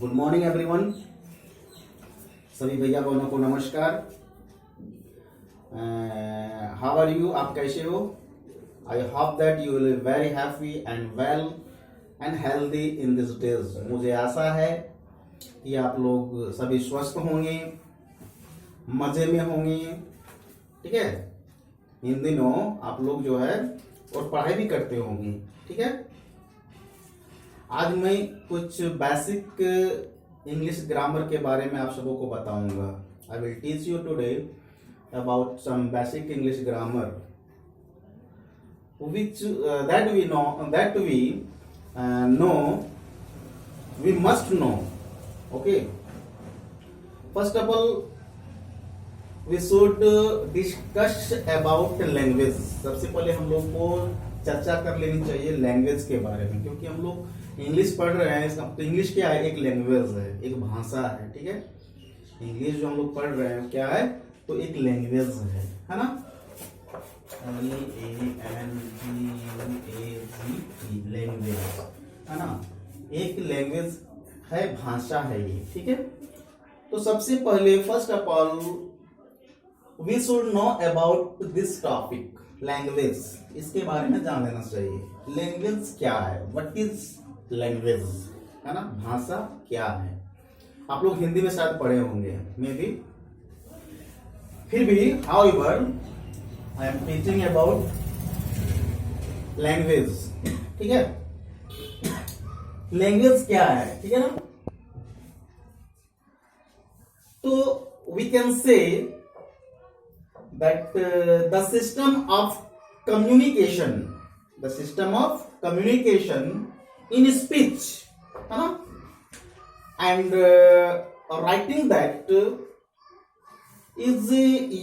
Good morning everyone. सभी भैया बहनों को नमस्कार। How are you? आप कैसे हो? I hope that you will be very happy and well and healthy in this days. मुझे आशा है कि आप लोग सभी स्वस्थ होंगे, मजे में होंगे। ठीक है, इन दिनों आप लोग जो है और पढ़ाई भी करते होंगे। ठीक है, आज मैं कुछ बेसिक इंग्लिश ग्रामर के बारे में आप सबों को बताऊंगा। I will teach you today about some basic English grammar which that we know, we must know. Okay, first of all we should discuss about language. सबसे पहले हम लोग को चर्चा कर लेनी चाहिए लैंग्वेज के बारे में, क्योंकि हम लोग इंग्लिश पढ़ रहे हैं। तो इंग्लिश क्या है? एक लैंग्वेज है, एक भाषा है। ठीक है, इंग्लिश जो हम लोग पढ़ रहे हैं क्या है? तो एक लैंग्वेज है ना। लैंग्वेज है ना, एक लैंग्वेज है, भाषा है ये। ठीक है, तो सबसे पहले first of all we should know about this topic language. इसके बारे में जान लेना चाहिए। लैंग्वेज क्या है? व्हाट इज लैंग्वेज, है ना, भाषा क्या है? आप लोग हिंदी में शायद पढ़े होंगे, मे बी। फिर भी however I am teaching about language. ठीक है, लैंग्वेज क्या है? ठीक है ना, तो we can say that the system of communication in speech, है ना, and writing that is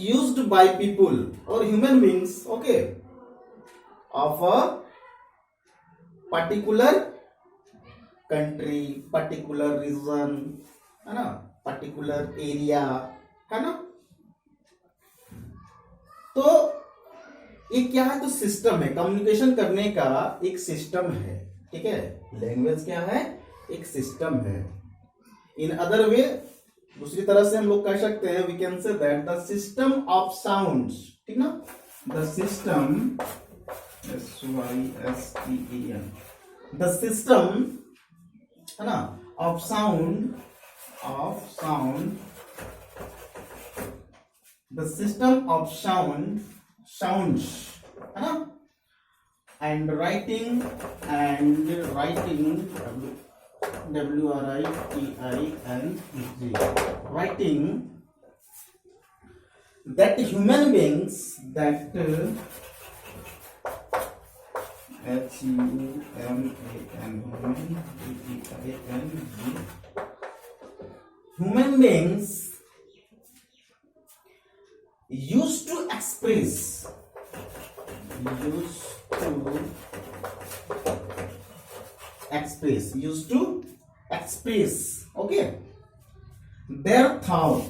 used by people or human beings, okay, of a particular country, particular region, है ना, particular area, है ना। तो ये क्या है? तो सिस्टम है, कम्युनिकेशन करने का एक सिस्टम है। ठीक है, लैंग्वेज क्या है? एक सिस्टम है। इन अदर वे, दूसरी तरह से हम लोग कह सकते हैं, we can say that the system of sounds, ठीक ना, the system SYSTEM, the system, है ना, of sound, the system of sounds, है ना, and writing WRITING, writing that human beings, that human beings used to express, okay, their thoughts,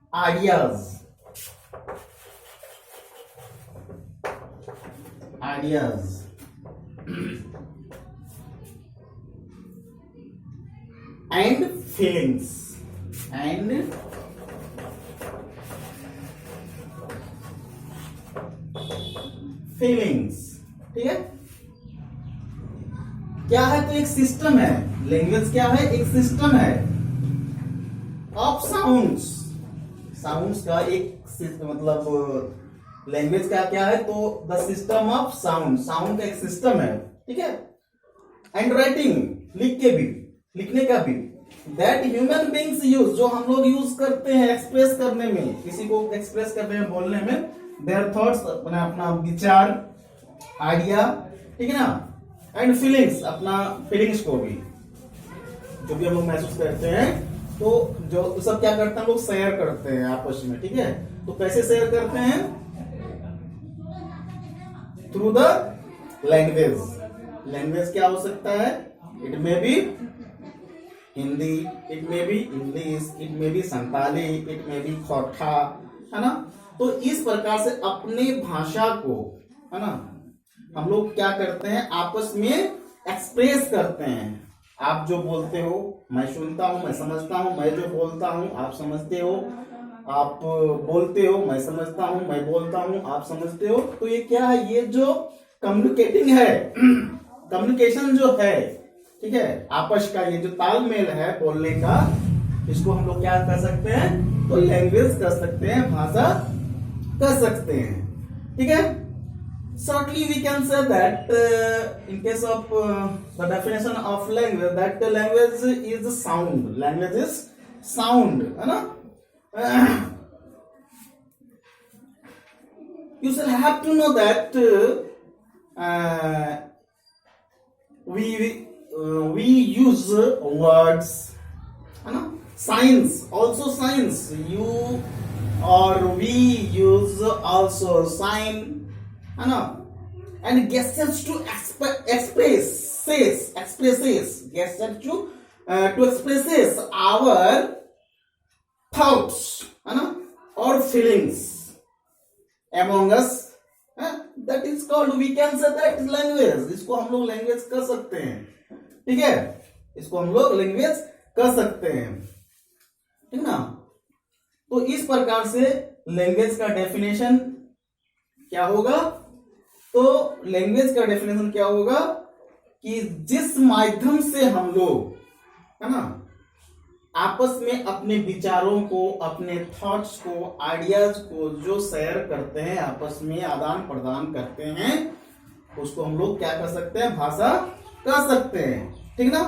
ideas and feelings, ठीक है, क्या है? तो एक सिस्टम है। लैंग्वेज क्या है? एक सिस्टम है ऑफ साउंड्स का एक मतलब लैंग्वेज का क्या है? तो द सिस्टम ऑफ साउंड का एक सिस्टम है। ठीक है, एंड राइटिंग, लिखने का भी, दैट ह्यूमन बींग्स यूज, जो हम लोग यूज करते हैं एक्सप्रेस करने में, किसी को एक्सप्रेस करने में, बोलने में, देयर थॉट्स, अपना विचार, आइडिया, ठीक है ना, एंड फीलिंग्स, अपना फीलिंग्स को भी, जो भी हम लोग महसूस करते हैं, तो जो सब क्या करते हैं हम लोग? शेयर करते हैं आपस में। ठीक है, तो कैसे शेयर करते हैं? थ्रू द लैंग्वेज क्या हो सकता है? It may be Hindi, it may be English, it may be Santali, it may be Khortha, है ना। तो इस प्रकार से अपने भाषा को, है ना, हम लोग क्या करते हैं, आपस में एक्सप्रेस करते हैं। आप जो बोलते हो मैं सुनता हूं, मैं समझता हूं, मैं जो बोलता हूं आप समझते हो, आप बोलते हो मैं समझता हूं, मैं बोलता हूं आप समझते हो। तो ये क्या है, ये जो कम्युनिकेटिंग है, कम्युनिकेशन जो है, ठीक है, आपस का ये जो तालमेल है बोलने का, इसको हम लोग क्या कर सकते हैं, तो लैंग्वेज कर सकते हैं, भाषा कर सकते हैं। ठीक है, shortly we can say that in case of the definition of language, that the language is sound, language is sound, है ना। You shall have to know that we use words, है ना, signs, also signs, you or we use also sign, है ना, and gestures to expresses gestures to expresses our thoughts, है ना, or feelings among us, that is called, we can say that is language। इसको हम लोग language कर सकते हैं, ठीक है, इसको हम लोग लैंग्वेज कर सकते हैं, ठीक ना। तो इस प्रकार से लैंग्वेज का डेफिनेशन क्या होगा, तो लैंग्वेज का डेफिनेशन क्या होगा कि जिस माध्यम से हम लोग, है ना, आपस में अपने विचारों को, अपने थॉट्स को, आइडियाज को जो शेयर करते हैं, आपस में आदान प्रदान करते हैं, उसको हम लोग क्या कर सकते हैं, भाषा कर सकते हैं, ठीक ना।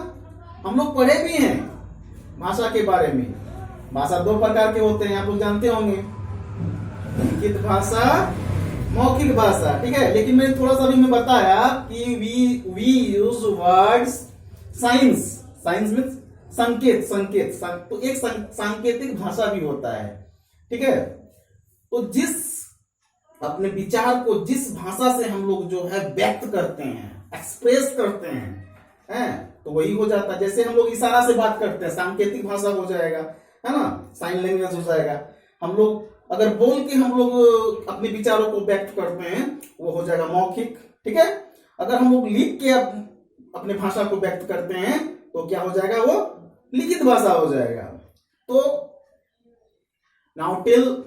हम लोग पढ़े भी हैं भाषा के बारे में। भाषा दो प्रकार के होते हैं, आप लोग जानते होंगे, लिखित भाषा, मौखिक भाषा, ठीक है। लेकिन मैंने थोड़ा सा भी मैं बताया कि we use words, signs, signs means संकेत, तो एक सांकेतिक भाषा भी होता है, ठीक है। तो जिस अपने विचार को जिस भाषा से हम लोग जो है व्यक्त करते हैं, एक्सप्रेस करते हैं, तो वही हो जाता है। जैसे हम लोग इशारा से बात करते हैं, सांकेतिक भाषा हो जाएगा, है ना, साइन लैंग्वेज हो जाएगा। हम लोग अगर बोल के हम लोग अपने विचारों को व्यक्त करते हैं, वो हो जाएगा मौखिक, ठीक है। अगर हम लोग लिख के अपने भाषा को व्यक्त करते हैं, तो क्या हो जाएगा, वो लिखित भाषा हो जाएगा। तो now till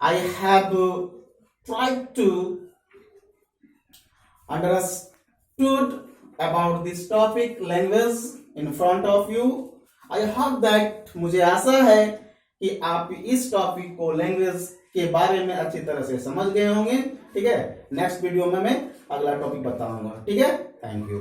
I have tried to understood about this topic language in front of you. I hope that, मुझे आशा है कि आप इस टॉपिक को, लैंग्वेज के बारे में अच्छी तरह से समझ गए होंगे, ठीक है। नेक्स्ट वीडियो में मैं अगला टॉपिक बताऊंगा, ठीक है। Thank you.